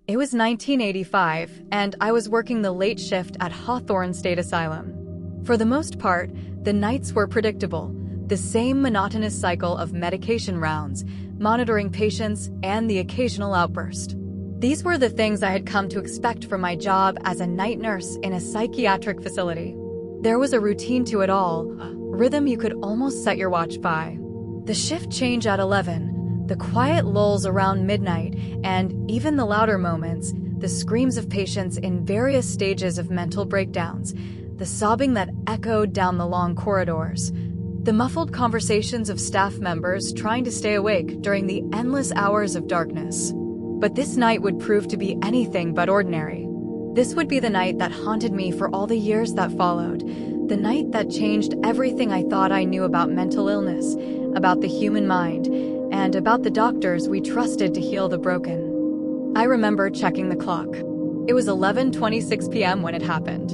It was 1985, and I was working the late shift at Hawthorne State Asylum. For the most part, the nights were predictable, the same monotonous cycle of medication rounds, monitoring patients, and the occasional outburst. These were the things I had come to expect from my job as a night nurse in a psychiatric facility. There was a routine to it all, a rhythm you could almost set your watch by. The shift change at 11, the quiet lulls around midnight, and even the louder moments, the screams of patients in various stages of mental breakdowns, the sobbing that echoed down the long corridors, the muffled conversations of staff members trying to stay awake during the endless hours of darkness. But this night would prove to be anything but ordinary. This would be the night that haunted me for all the years that followed, the night that changed everything I thought I knew about mental illness, about the human mind, and about the doctors we trusted to heal the broken. I remember checking the clock. It was 11:26 p.m. when it happened.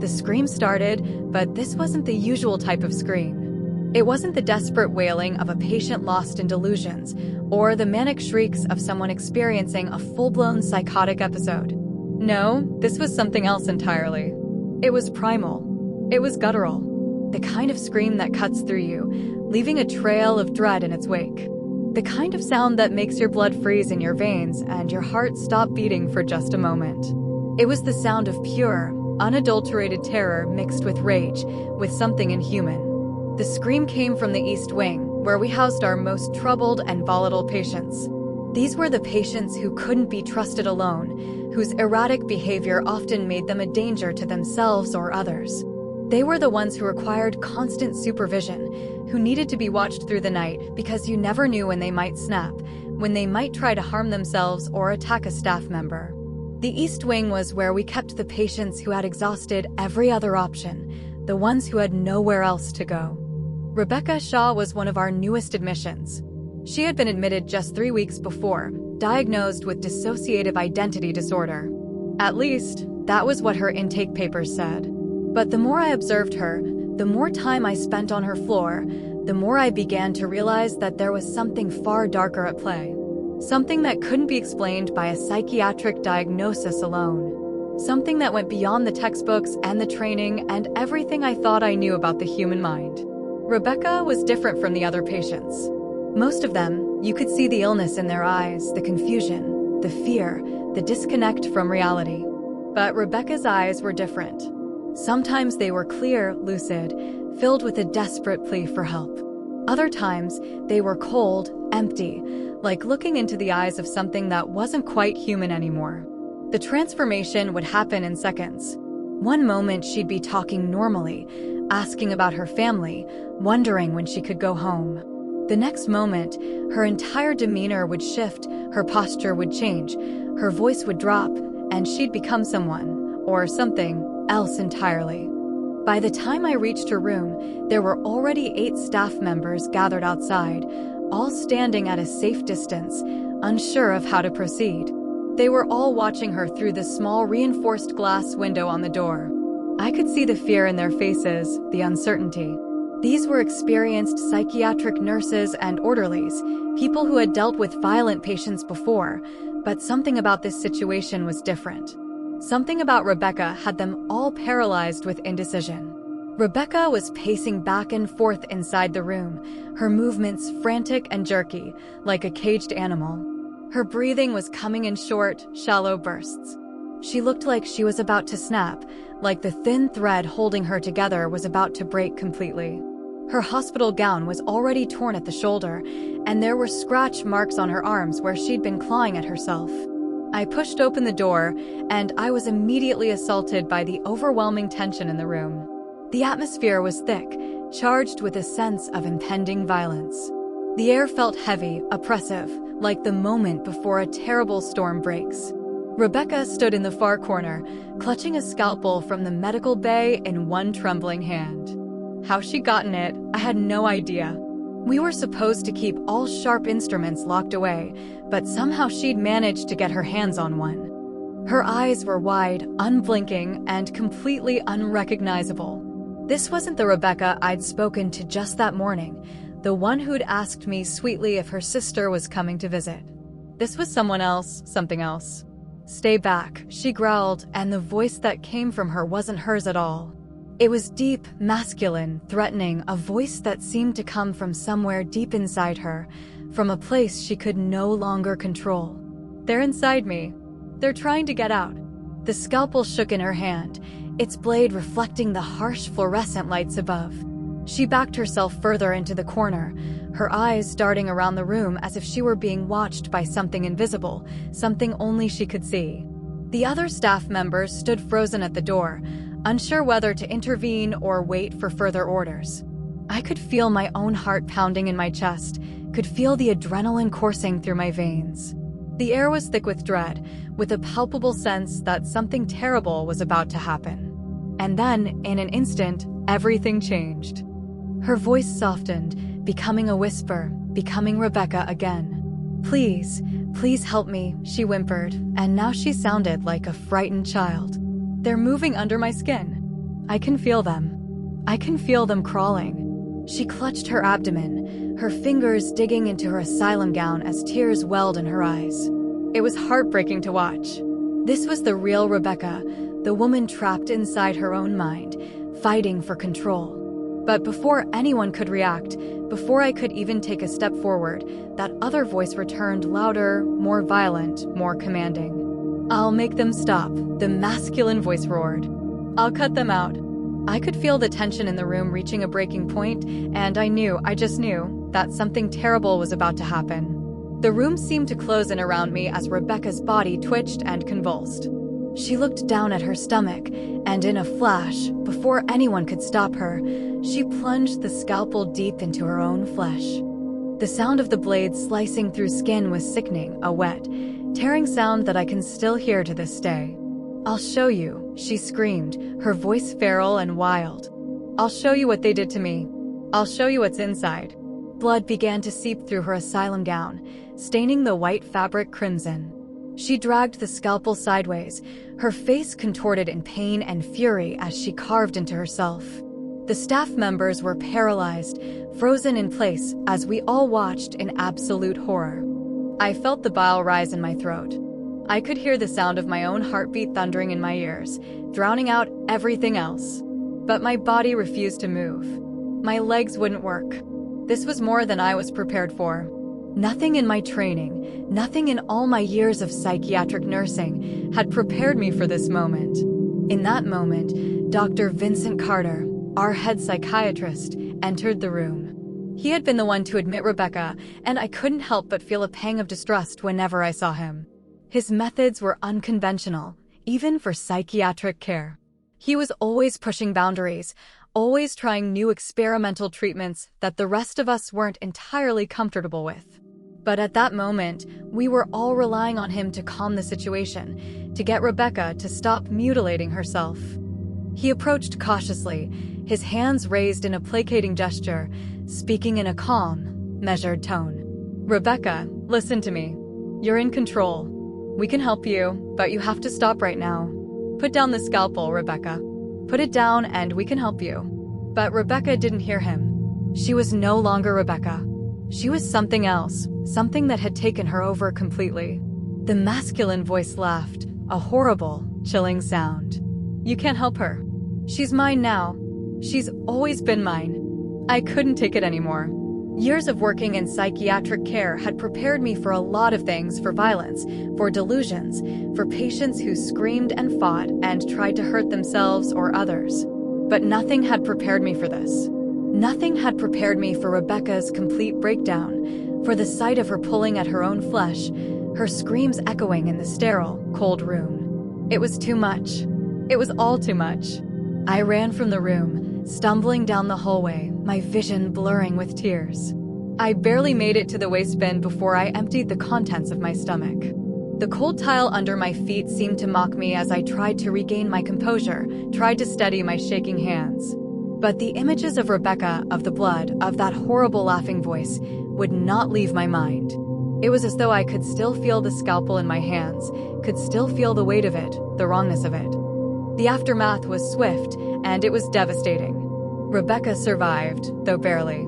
The scream started, but this wasn't the usual type of scream. It wasn't the desperate wailing of a patient lost in delusions, or the manic shrieks of someone experiencing a full-blown psychotic episode. No, this was something else entirely. It was primal. It was guttural. The kind of scream that cuts through you, leaving a trail of dread in its wake. The kind of sound that makes your blood freeze in your veins and your heart stop beating for just a moment. It was the sound of pure, unadulterated terror mixed with rage, with something inhuman. The scream came from the East Wing, where we housed our most troubled and volatile patients. These were the patients who couldn't be trusted alone, whose erratic behavior often made them a danger to themselves or others. They were the ones who required constant supervision, who needed to be watched through the night because you never knew when they might snap, when they might try to harm themselves or attack a staff member. The East Wing was where we kept the patients who had exhausted every other option, the ones who had nowhere else to go. Rebecca Shaw was one of our newest admissions. She had been admitted just 3 weeks before, diagnosed with dissociative identity disorder. At least, that was what her intake papers said. But the more I observed her, the more time I spent on her floor, the more I began to realize that there was something far darker at play. Something that couldn't be explained by a psychiatric diagnosis alone. Something that went beyond the textbooks and the training and everything I thought I knew about the human mind. Rebecca was different from the other patients. Most of them, you could see the illness in their eyes, the confusion, the fear, the disconnect from reality. But Rebecca's eyes were different. Sometimes they were clear, lucid, filled with a desperate plea for help. Other times, they were cold, empty, like looking into the eyes of something that wasn't quite human anymore. The transformation would happen in seconds. One moment she'd be talking normally, asking about her family, wondering when she could go home. The next moment, her entire demeanor would shift, her posture would change, her voice would drop, and she'd become someone, or something else entirely. By the time I reached her room, there were already 8 staff members gathered outside, all standing at a safe distance, unsure of how to proceed. They were all watching her through the small reinforced glass window on the door. I could see the fear in their faces, the uncertainty. These were experienced psychiatric nurses and orderlies, people who had dealt with violent patients before, but something about this situation was different. Something about Rebecca had them all paralyzed with indecision. Rebecca was pacing back and forth inside the room, her movements frantic and jerky, like a caged animal. Her breathing was coming in short, shallow bursts. She looked like she was about to snap, like the thin thread holding her together was about to break completely. Her hospital gown was already torn at the shoulder, and there were scratch marks on her arms where she'd been clawing at herself. I pushed open the door, and I was immediately assaulted by the overwhelming tension in the room. The atmosphere was thick, charged with a sense of impending violence. The air felt heavy, oppressive, like the moment before a terrible storm breaks. Rebecca stood in the far corner, clutching a scalpel from the medical bay in one trembling hand. How she'd gotten it, I had no idea. We were supposed to keep all sharp instruments locked away, but somehow she'd managed to get her hands on one. Her eyes were wide, unblinking, and completely unrecognizable. This wasn't the Rebecca I'd spoken to just that morning, the one who'd asked me sweetly if her sister was coming to visit. This was someone else, something else. "Stay back," she growled, and the voice that came from her wasn't hers at all. It was deep, masculine, threatening, a voice that seemed to come from somewhere deep inside her, from a place she could no longer control. "They're inside me. They're trying to get out." The scalpel shook in her hand, its blade reflecting the harsh fluorescent lights above. She backed herself further into the corner, her eyes darting around the room as if she were being watched by something invisible, something only she could see. The other staff members stood frozen at the door, unsure whether to intervene or wait for further orders. I could feel my own heart pounding in my chest, could feel the adrenaline coursing through my veins. The air was thick with dread, with a palpable sense that something terrible was about to happen. And then, in an instant, everything changed. Her voice softened, becoming a whisper, becoming Rebecca again. "Please, please help me," she whimpered, and now she sounded like a frightened child. "They're moving under my skin. I can feel them. I can feel them crawling." She clutched her abdomen, her fingers digging into her asylum gown as tears welled in her eyes. It was heartbreaking to watch. This was the real Rebecca, the woman trapped inside her own mind, fighting for control. But before anyone could react, before I could even take a step forward, that other voice returned, louder, more violent, more commanding. "I'll make them stop," the masculine voice roared. "I'll cut them out." I could feel the tension in the room reaching a breaking point, and I just knew, that something terrible was about to happen. The room seemed to close in around me as Rebecca's body twitched and convulsed. She looked down at her stomach, and in a flash, before anyone could stop her, she plunged the scalpel deep into her own flesh. The sound of the blade slicing through skin was sickening, a wet, tearing sound that I can still hear to this day. "I'll show you," she screamed, her voice feral and wild. "I'll show you what they did to me. I'll show you what's inside." Blood began to seep through her asylum gown, staining the white fabric crimson. She dragged the scalpel sideways, her face contorted in pain and fury as she carved into herself. The staff members were paralyzed, frozen in place as we all watched in absolute horror. I felt the bile rise in my throat. I could hear the sound of my own heartbeat thundering in my ears, drowning out everything else. But my body refused to move. My legs wouldn't work. This was more than I was prepared for. Nothing in my training, nothing in all my years of psychiatric nursing had prepared me for this moment. In that moment, Dr. Vincent Carter, our head psychiatrist, entered the room. He had been the one to admit Rebecca, and I couldn't help but feel a pang of distrust whenever I saw him. His methods were unconventional, even for psychiatric care. He was always pushing boundaries, always trying new experimental treatments that the rest of us weren't entirely comfortable with. But at that moment, we were all relying on him to calm the situation, to get Rebecca to stop mutilating herself. He approached cautiously, his hands raised in a placating gesture, speaking in a calm, measured tone. "Rebecca, listen to me. You're in control. We can help you, but you have to stop right now. Put down the scalpel, Rebecca. Put it down and we can help you." But Rebecca didn't hear him. She was no longer Rebecca. She was something else, something that had taken her over completely. The masculine voice laughed, a horrible, chilling sound. "You can't help her. She's mine now. She's always been mine." I couldn't take it anymore. Years of working in psychiatric care had prepared me for a lot of things, for violence, for delusions, for patients who screamed and fought and tried to hurt themselves or others. But nothing had prepared me for this. Nothing had prepared me for Rebecca's complete breakdown, for the sight of her pulling at her own flesh, her screams echoing in the sterile, cold room. It was too much. It was all too much. I ran from the room, stumbling down the hallway, my vision blurring with tears. I barely made it to the waste bin before I emptied the contents of my stomach. The cold tile under my feet seemed to mock me as I tried to regain my composure, tried to steady my shaking hands. But the images of Rebecca, of the blood, of that horrible laughing voice, would not leave my mind. It was as though I could still feel the scalpel in my hands, could still feel the weight of it, the wrongness of it. The aftermath was swift, and it was devastating. Rebecca survived, though barely.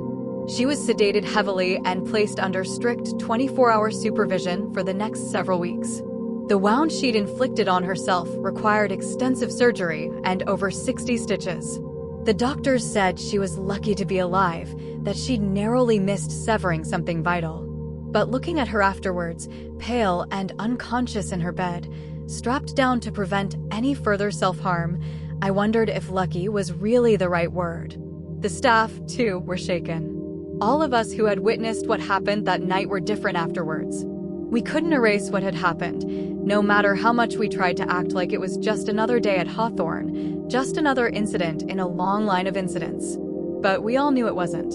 She was sedated heavily and placed under strict 24-hour supervision for the next several weeks. The wound she'd inflicted on herself required extensive surgery and over 60 stitches. The doctors said she was lucky to be alive, that she'd narrowly missed severing something vital. But looking at her afterwards, pale and unconscious in her bed, strapped down to prevent any further self-harm, I wondered if lucky was really the right word. The staff, too, were shaken. All of us who had witnessed what happened that night were different afterwards. We couldn't erase what had happened, no matter how much we tried to act like it was just another day at Hawthorne, just another incident in a long line of incidents. But we all knew it wasn't.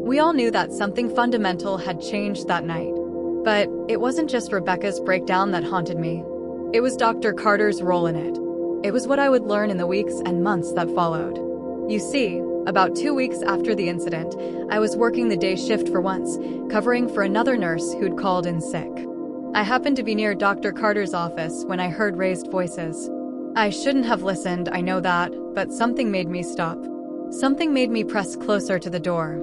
We all knew that something fundamental had changed that night. But it wasn't just Rebecca's breakdown that haunted me. It was Dr. Carter's role in it. It was what I would learn in the weeks and months that followed. You see, about 2 weeks after the incident, I was working the day shift for once, covering for another nurse who'd called in sick. I happened to be near Dr. Carter's office when I heard raised voices. I shouldn't have listened, I know that, but something made me stop. Something made me press closer to the door.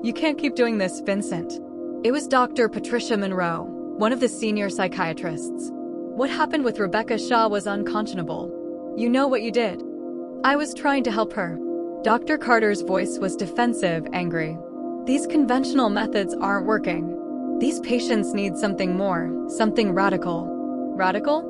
"You can't keep doing this, Vincent." It was Dr. Patricia Monroe, one of the senior psychiatrists. "What happened with Rebecca Shaw was unconscionable. You know what you did." I was trying to help her. Dr. Carter's voice was defensive, angry. "These conventional methods aren't working. These patients need something more, something radical." Radical?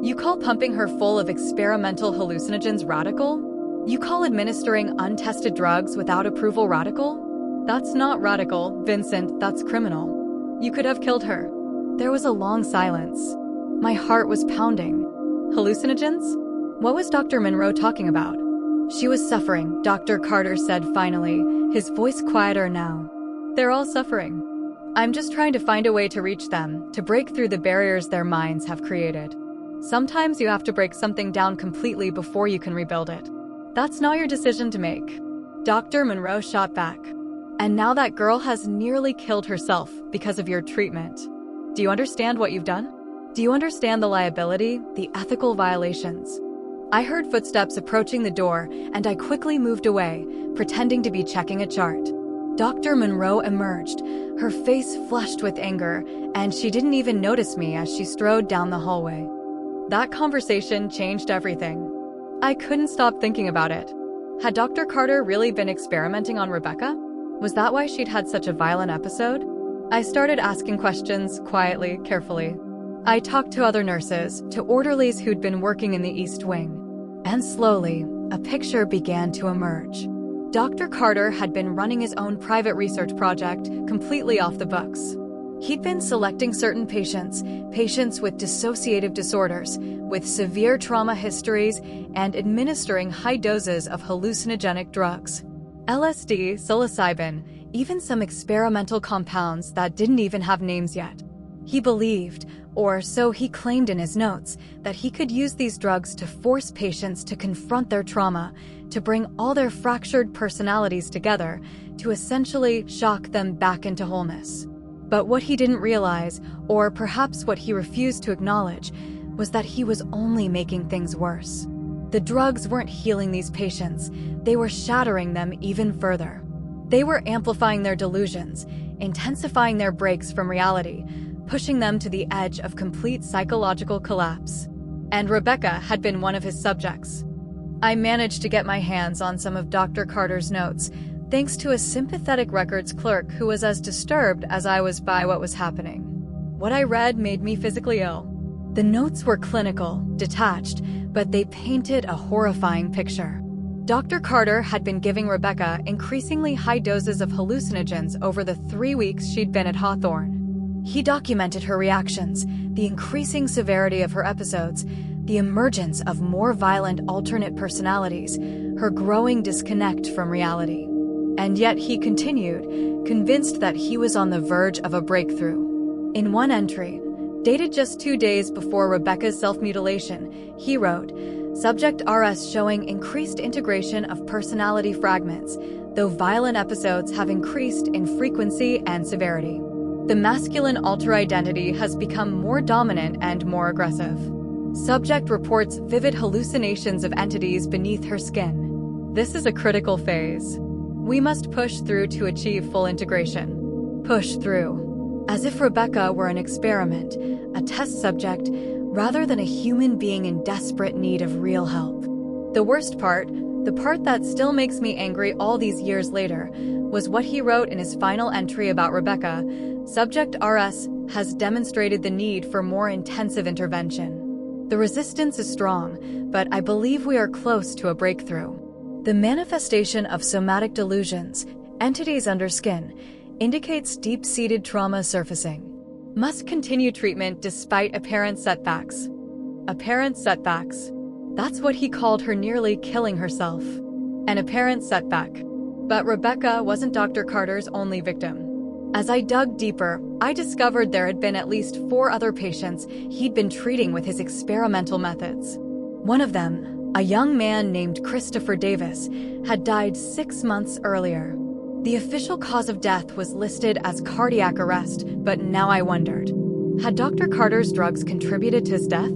You call pumping her full of experimental hallucinogens radical? You call administering untested drugs without approval radical? That's not radical, Vincent, that's criminal. You could have killed her. There was a long silence. My heart was pounding. Hallucinogens? What was Dr. Monroe talking about? "She was suffering," Dr. Carter said finally, his voice quieter now. "They're all suffering. I'm just trying to find a way to reach them, to break through the barriers their minds have created. Sometimes you have to break something down completely before you can rebuild it. That's not your decision to make." Dr. Monroe shot back. "And now that girl has nearly killed herself because of your treatment. Do you understand what you've done? Do you understand the liability, the ethical violations?" I heard footsteps approaching the door, and I quickly moved away, pretending to be checking a chart. Dr. Monroe emerged, her face flushed with anger, and she didn't even notice me as she strode down the hallway. That conversation changed everything. I couldn't stop thinking about it. Had Dr. Carter really been experimenting on Rebecca? Was that why she'd had such a violent episode? I started asking questions, quietly, carefully. I talked to other nurses, to orderlies who'd been working in the East Wing. And slowly, a picture began to emerge. Dr. Carter had been running his own private research project, completely off the books. He'd been selecting certain patients with dissociative disorders, with severe trauma histories, and administering high doses of hallucinogenic drugs. LSD, psilocybin, even some experimental compounds that didn't even have names yet. He believed, or so he claimed in his notes, that he could use these drugs to force patients to confront their trauma, to bring all their fractured personalities together, to essentially shock them back into wholeness. But what he didn't realize, or perhaps what he refused to acknowledge, was that he was only making things worse. The drugs weren't healing these patients, they were shattering them even further. They were amplifying their delusions, intensifying their breaks from reality, pushing them to the edge of complete psychological collapse. And Rebecca had been one of his subjects. I managed to get my hands on some of Dr. Carter's notes, thanks to a sympathetic records clerk who was as disturbed as I was by what was happening. What I read made me physically ill. The notes were clinical, detached, but they painted a horrifying picture. Dr. Carter had been giving Rebecca increasingly high doses of hallucinogens over the 3 weeks she'd been at Hawthorne. He documented her reactions, the increasing severity of her episodes, the emergence of more violent alternate personalities, her growing disconnect from reality. And yet he continued, convinced that he was on the verge of a breakthrough. In one entry, dated just 2 days before Rebecca's self-mutilation, he wrote, "Subject RS showing increased integration of personality fragments, though violent episodes have increased in frequency and severity. The masculine alter identity has become more dominant and more aggressive. Subject reports vivid hallucinations of entities beneath her skin. This is a critical phase. We must push through to achieve full integration. Push through." As if Rebecca were an experiment, a test subject, rather than a human being in desperate need of real help. The worst part, the part that still makes me angry all these years later, was what he wrote in his final entry about Rebecca. Subject RS has demonstrated the need for more intensive intervention. The resistance is strong, but I believe we are close to a breakthrough. The manifestation of somatic delusions, entities under skin, indicates deep-seated trauma surfacing. Must continue treatment despite apparent setbacks. Apparent setbacks. That's what he called her nearly killing herself. An apparent setback. But Rebecca wasn't Dr. Carter's only victim. As I dug deeper, I discovered there had been at least 4 other patients he'd been treating with his experimental methods. One of them, a young man named Christopher Davis, had died 6 months earlier. The official cause of death was listed as cardiac arrest, but now I wondered, had Dr. Carter's drugs contributed to his death?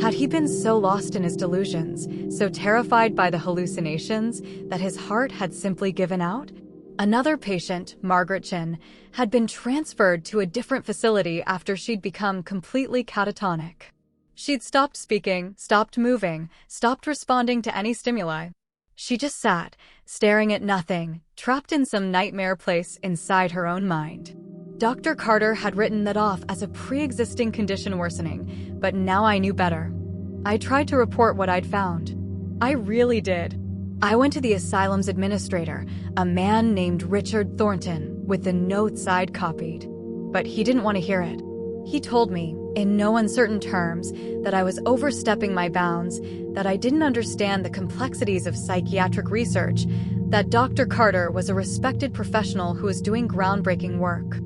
Had he been so lost in his delusions, so terrified by the hallucinations, that his heart had simply given out? Another patient, Margaret Chin, had been transferred to a different facility after she'd become completely catatonic. She'd stopped speaking, stopped moving, stopped responding to any stimuli. She just sat, staring at nothing, trapped in some nightmare place inside her own mind. Dr. Carter had written that off as a pre-existing condition worsening, but now I knew better. I tried to report what I'd found. I really did. I went to the asylum's administrator, a man named Richard Thornton, with the notes I'd copied. But he didn't want to hear it. He told me, in no uncertain terms, that I was overstepping my bounds, that I didn't understand the complexities of psychiatric research, that Dr. Carter was a respected professional who was doing groundbreaking work.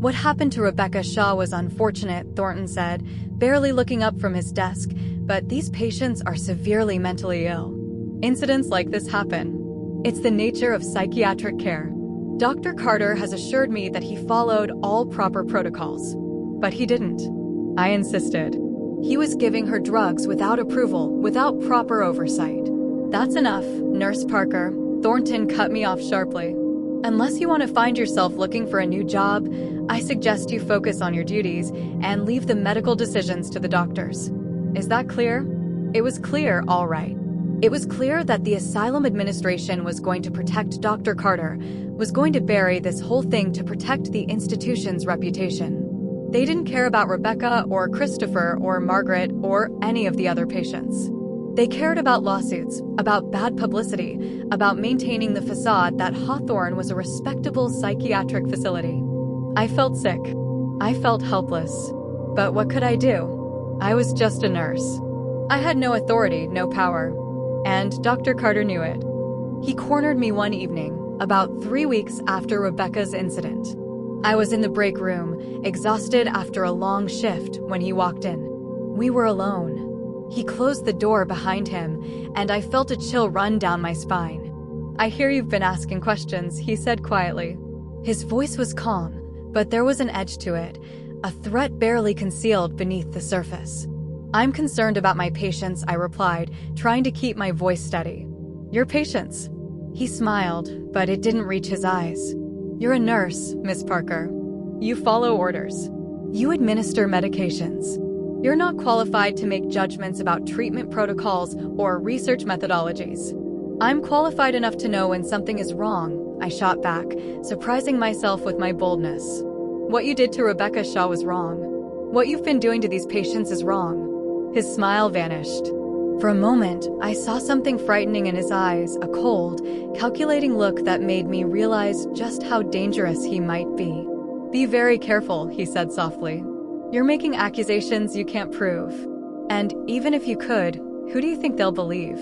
What happened to Rebecca Shaw was unfortunate, Thornton said, barely looking up from his desk, but these patients are severely mentally ill. Incidents like this happen. It's the nature of psychiatric care. Dr. Carter has assured me that he followed all proper protocols. But he didn't. I insisted. He was giving her drugs without approval, without proper oversight. That's enough, Nurse Parker. Thornton cut me off sharply. Unless you want to find yourself looking for a new job, I suggest you focus on your duties and leave the medical decisions to the doctors. Is that clear? It was clear, all right. It was clear that the asylum administration was going to protect Dr. Carter, was going to bury this whole thing to protect the institution's reputation. They didn't care about Rebecca or Christopher or Margaret or any of the other patients. They cared about lawsuits, about bad publicity, about maintaining the facade that Hawthorne was a respectable psychiatric facility. I felt sick. I felt helpless. But what could I do? I was just a nurse. I had no authority, no power. And Dr. Carter knew it. He cornered me one evening, about 3 weeks after Rebecca's incident. I was in the break room, exhausted after a long shift, when he walked in. We were alone. He closed the door behind him, and I felt a chill run down my spine. "I hear you've been asking questions," he said quietly. His voice was calm, but there was an edge to it, a threat barely concealed beneath the surface. "I'm concerned about my patients," I replied, trying to keep my voice steady. "Your patients?" He smiled, but it didn't reach his eyes. "You're a nurse, Miss Parker. You follow orders. You administer medications. You're not qualified to make judgments about treatment protocols or research methodologies." "I'm qualified enough to know when something is wrong," I shot back, surprising myself with my boldness. "What you did to Rebecca Shaw was wrong. What you've been doing to these patients is wrong." His smile vanished. For a moment, I saw something frightening in his eyes, a cold, calculating look that made me realize just how dangerous he might be. "Be very careful," he said softly. "You're making accusations you can't prove. And even if you could, who do you think they'll believe?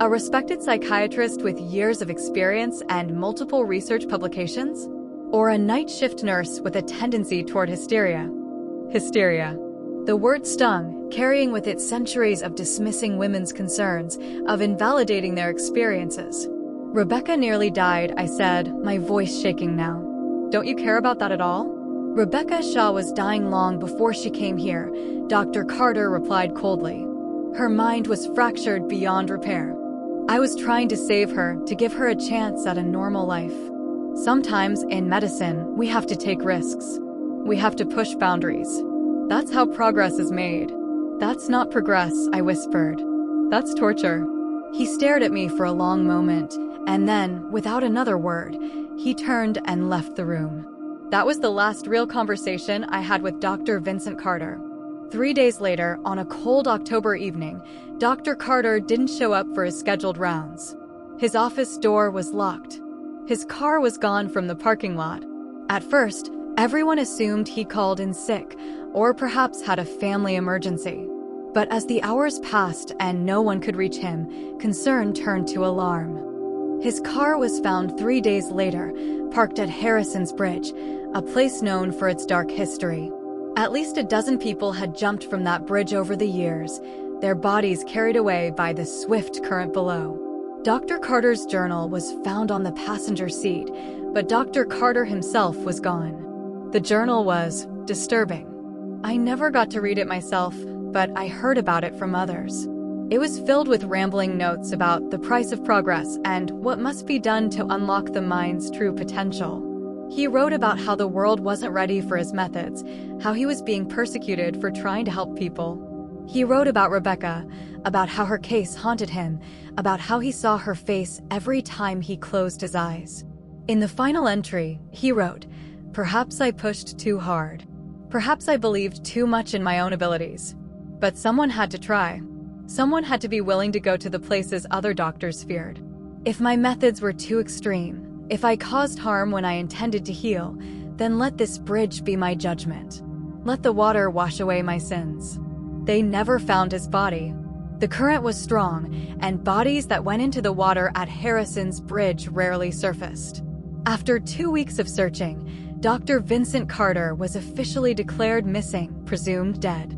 A respected psychiatrist with years of experience and multiple research publications? Or a night shift nurse with a tendency toward hysteria?" Hysteria. The word stung, carrying with it centuries of dismissing women's concerns, of invalidating their experiences. "Rebecca nearly died," I said, my voice shaking now. "Don't you care about that at all?" "Rebecca Shaw was dying long before she came here," Dr. Carter replied coldly. "Her mind was fractured beyond repair. I was trying to save her, to give her a chance at a normal life. Sometimes, in medicine, we have to take risks. We have to push boundaries. That's how progress is made. "That's not progress," I whispered. "That's torture." He stared at me for a long moment, and then, without another word, he turned and left the room. That was the last real conversation I had with Dr. Vincent Carter. 3 days later, on a cold October evening, Dr. Carter didn't show up for his scheduled rounds. His office door was locked. His car was gone from the parking lot. At first, everyone assumed he called in sick, or perhaps had a family emergency. But as the hours passed and no one could reach him, concern turned to alarm. His car was found 3 days later, parked at Harrison's Bridge, a place known for its dark history. At least a dozen people had jumped from that bridge over the years, their bodies carried away by the swift current below. Dr. Carter's journal was found on the passenger seat, but Dr. Carter himself was gone. The journal was disturbing. I never got to read it myself, but I heard about it from others. It was filled with rambling notes about the price of progress and what must be done to unlock the mind's true potential. He wrote about how the world wasn't ready for his methods, how he was being persecuted for trying to help people. He wrote about Rebecca, about how her case haunted him, about how he saw her face every time he closed his eyes. In the final entry, he wrote, "Perhaps I pushed too hard. Perhaps I believed too much in my own abilities. But someone had to try. Someone had to be willing to go to the places other doctors feared. If my methods were too extreme, if I caused harm when I intended to heal, then let this bridge be my judgment. Let the water wash away my sins." They never found his body. The current was strong, and bodies that went into the water at Harrison's Bridge rarely surfaced. After 2 weeks of searching, Dr. Vincent Carter was officially declared missing, presumed dead.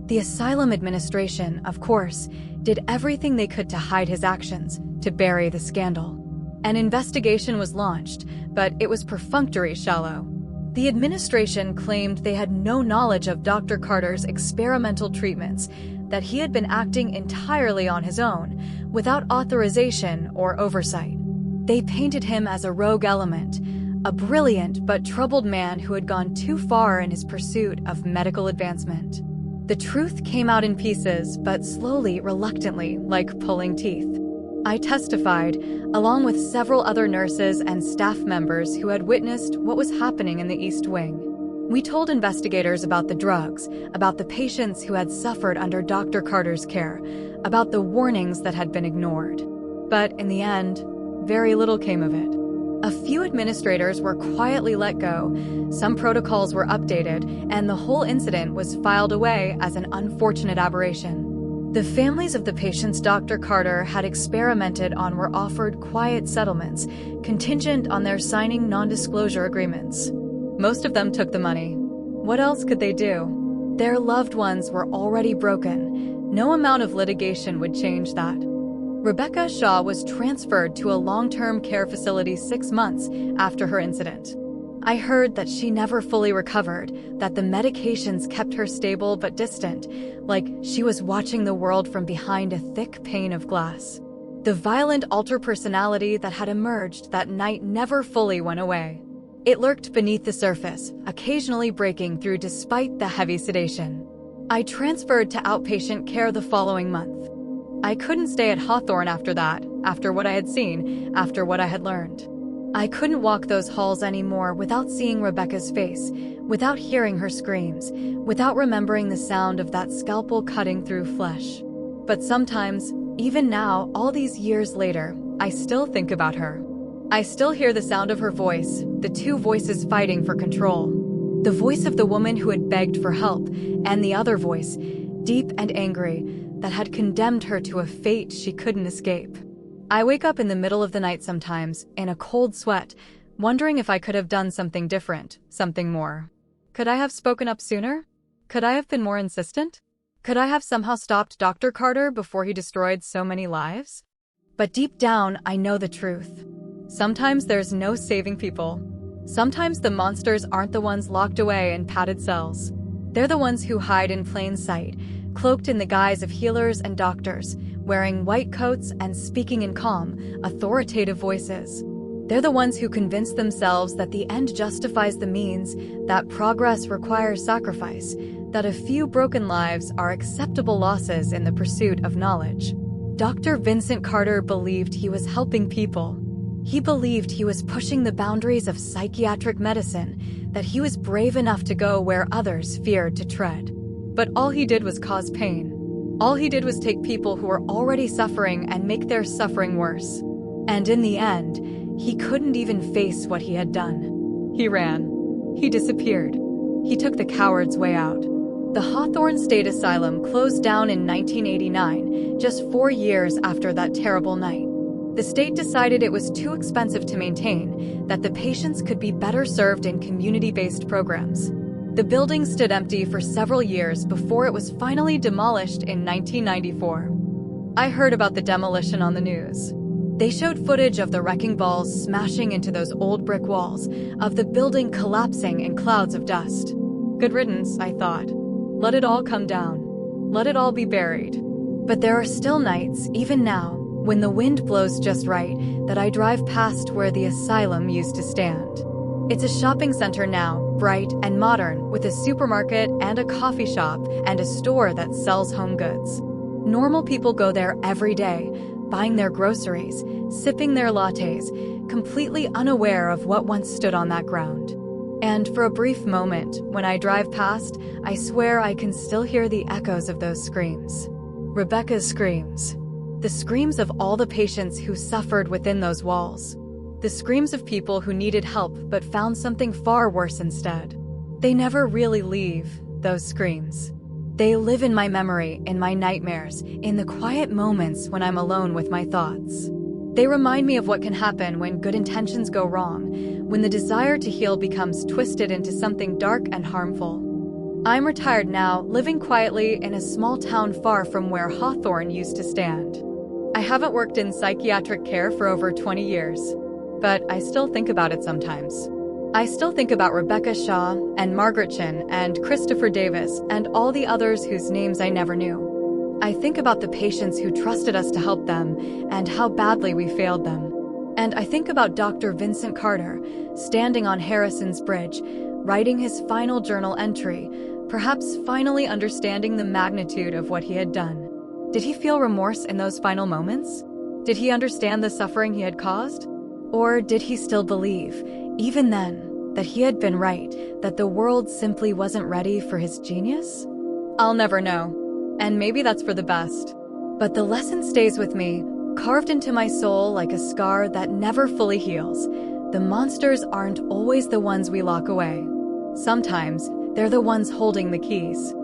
The asylum administration, of course, did everything they could to hide his actions, to bury the scandal. An investigation was launched, but it was perfunctory, shallow. The administration claimed they had no knowledge of Dr. Carter's experimental treatments, that he had been acting entirely on his own, without authorization or oversight. They painted him as a rogue element, a brilliant but troubled man who had gone too far in his pursuit of medical advancement. The truth came out in pieces, but slowly, reluctantly, like pulling teeth. I testified, along with several other nurses and staff members who had witnessed what was happening in the East Wing. We told investigators about the drugs, about the patients who had suffered under Dr. Carter's care, about the warnings that had been ignored. But in the end, very little came of it. A few administrators were quietly let go, some protocols were updated, and the whole incident was filed away as an unfortunate aberration. The families of the patients Dr. Carter had experimented on were offered quiet settlements, contingent on their signing non-disclosure agreements. Most of them took the money. What else could they do? Their loved ones were already broken. No amount of litigation would change that. Rebecca Shaw was transferred to a long-term care facility 6 months after her incident. I heard that she never fully recovered, that the medications kept her stable but distant, like she was watching the world from behind a thick pane of glass. The violent alter personality that had emerged that night never fully went away. It lurked beneath the surface, occasionally breaking through despite the heavy sedation. I transferred to outpatient care the following month. I couldn't stay at Hawthorne after that, after what I had seen, after what I had learned. I couldn't walk those halls anymore without seeing Rebecca's face, without hearing her screams, without remembering the sound of that scalpel cutting through flesh. But sometimes, even now, all these years later, I still think about her. I still hear the sound of her voice, the two voices fighting for control. The voice of the woman who had begged for help, and the other voice, deep and angry, that had condemned her to a fate she couldn't escape. I wake up in the middle of the night sometimes, in a cold sweat, wondering if I could have done something different, something more. Could I have spoken up sooner? Could I have been more insistent? Could I have somehow stopped Dr. Carter before he destroyed so many lives? But deep down, I know the truth. Sometimes there's no saving people. Sometimes the monsters aren't the ones locked away in padded cells. They're the ones who hide in plain sight, cloaked in the guise of healers and doctors, wearing white coats and speaking in calm, authoritative voices. They're the ones who convince themselves that the end justifies the means, that progress requires sacrifice, that a few broken lives are acceptable losses in the pursuit of knowledge. Dr. Vincent Carter believed he was helping people. He believed he was pushing the boundaries of psychiatric medicine, that he was brave enough to go where others feared to tread. But all he did was cause pain. All he did was take people who were already suffering and make their suffering worse. And in the end, he couldn't even face what he had done. He ran. He disappeared. He took the coward's way out. The Hawthorne State Asylum closed down in 1989, just 4 years after that terrible night. The state decided it was too expensive to maintain, that the patients could be better served in community-based programs. The building stood empty for several years before it was finally demolished in 1994. I heard about the demolition on the news. They showed footage of the wrecking balls smashing into those old brick walls, of the building collapsing in clouds of dust. Good riddance, I thought. Let it all come down. Let it all be buried. But there are still nights, even now, when the wind blows just right, that I drive past where the asylum used to stand. It's a shopping center now, bright and modern, with a supermarket and a coffee shop and a store that sells home goods. Normal people go there every day, buying their groceries, sipping their lattes, completely unaware of what once stood on that ground. And for a brief moment, when I drive past, I swear I can still hear the echoes of those screams. Rebecca's screams. The screams of all the patients who suffered within those walls. The screams of people who needed help but found something far worse instead. They never really leave, those screams. They live in my memory, in my nightmares, in the quiet moments when I'm alone with my thoughts. They remind me of what can happen when good intentions go wrong, when the desire to heal becomes twisted into something dark and harmful. I'm retired now, living quietly in a small town far from where Hawthorne used to stand. I haven't worked in psychiatric care for over 20 years, but I still think about it sometimes. I still think about Rebecca Shaw and Margaret Chin and Christopher Davis and all the others whose names I never knew. I think about the patients who trusted us to help them and how badly we failed them. And I think about Dr. Vincent Carter, standing on Harrison's Bridge, writing his final journal entry, perhaps finally understanding the magnitude of what he had done. Did he feel remorse in those final moments? Did he understand the suffering he had caused? Or did he still believe, even then, that he had been right, that the world simply wasn't ready for his genius? I'll never know, and maybe that's for the best. But the lesson stays with me, carved into my soul like a scar that never fully heals. The monsters aren't always the ones we lock away. Sometimes, they're the ones holding the keys.